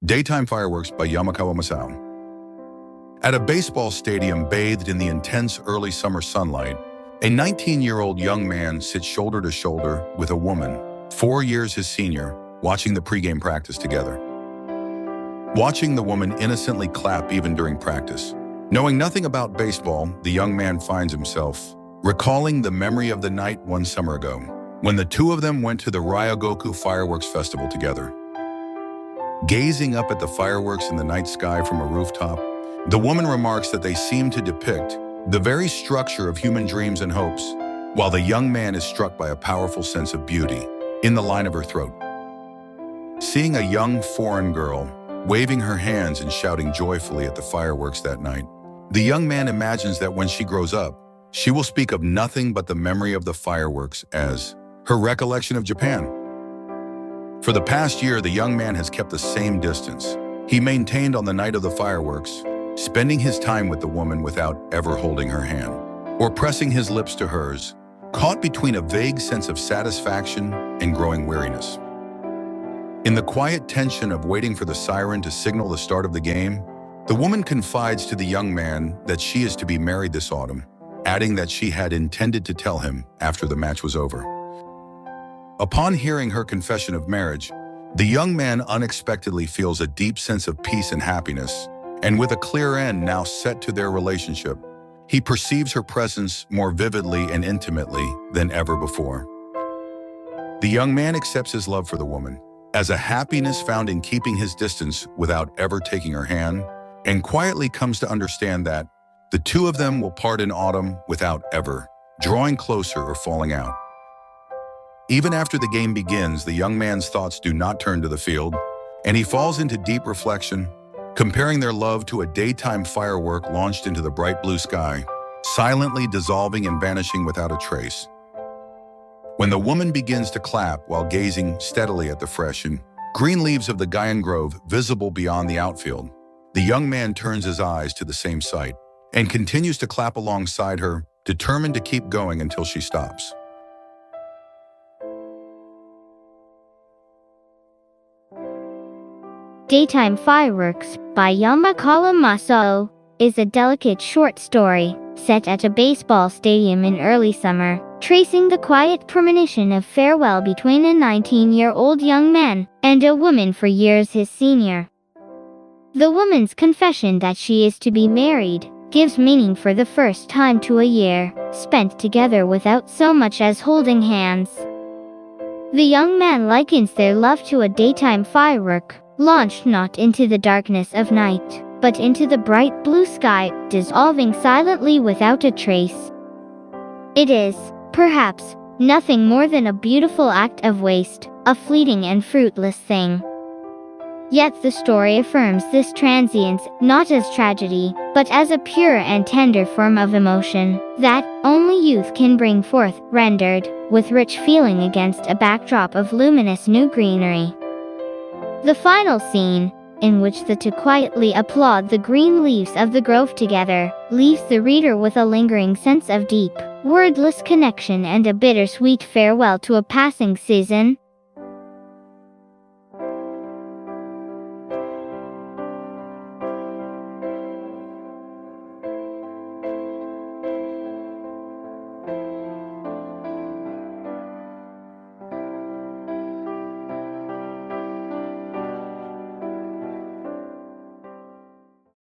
Daytime Fireworks by Yamakawa Masao. At a baseball stadium bathed in the intense early summer sunlight, a 19-year-old young man sits shoulder to shoulder with a woman, 4 years his senior, watching the pregame practice together. Watching the woman innocently clap even during practice. Knowing nothing about baseball, the young man finds himself recalling the memory of the night one summer ago, when the two of them went to the Ryogoku fireworks festival together. Gazing up at the fireworks in the night sky from a rooftop, the woman remarks that they seem to depict the very structure of human dreams and hopes, while the young man is struck by a powerful sense of beauty in the line of her throat. Seeing a young foreign girl waving her hands and shouting joyfully at the fireworks that night, the young man imagines that when she grows up, she will speak of nothing but the memory of the fireworks as her recollection of Japan. For the past year, the young man has kept the same distance he maintained on the night of the fireworks, spending his time with the woman without ever holding her hand or pressing his lips to hers, caught between a vague sense of satisfaction and growing weariness. In the quiet tension of waiting for the siren to signal the start of the game, the woman confides to the young man that she is to be married this autumn, adding that she had intended to tell him after the match was over. Upon hearing her confession of marriage, the young man unexpectedly feels a deep sense of peace and happiness, and with a clear end now set to their relationship, he perceives her presence more vividly and intimately than ever before. The young man accepts his love for the woman as a happiness found in keeping his distance without ever taking her hand, and quietly comes to understand that the two of them will part in autumn without ever drawing closer or falling out. Even after the game begins, the young man's thoughts do not turn to the field, and he falls into deep reflection, comparing their love to a daytime firework launched into the bright blue sky, silently dissolving and vanishing without a trace. When the woman begins to clap while gazing steadily at the fresh and green leaves of the Gaian Grove visible beyond the outfield, the young man turns his eyes to the same sight and continues to clap alongside her, determined to keep going until she stops. Daytime Fireworks by Yamakawa Masao is a delicate short story set at a baseball stadium in early summer, tracing the quiet premonition of farewell between a 19-year-old young man and a woman 4 years his senior. The woman's confession that she is to be married gives meaning for the first time to a year spent together without so much as holding hands. The young man likens their love to a daytime firework, launched not into the darkness of night, but into the bright blue sky, dissolving silently without a trace. It is, perhaps, nothing more than a beautiful act of waste, a fleeting and fruitless thing. Yet the story affirms this transience not as tragedy, but as a pure and tender form of emotion that only youth can bring forth, rendered with rich feeling against a backdrop of luminous new greenery. The final scene, in which the two quietly applaud the green leaves of the grove together, leaves the reader with a lingering sense of deep, wordless connection and a bittersweet farewell to a passing season.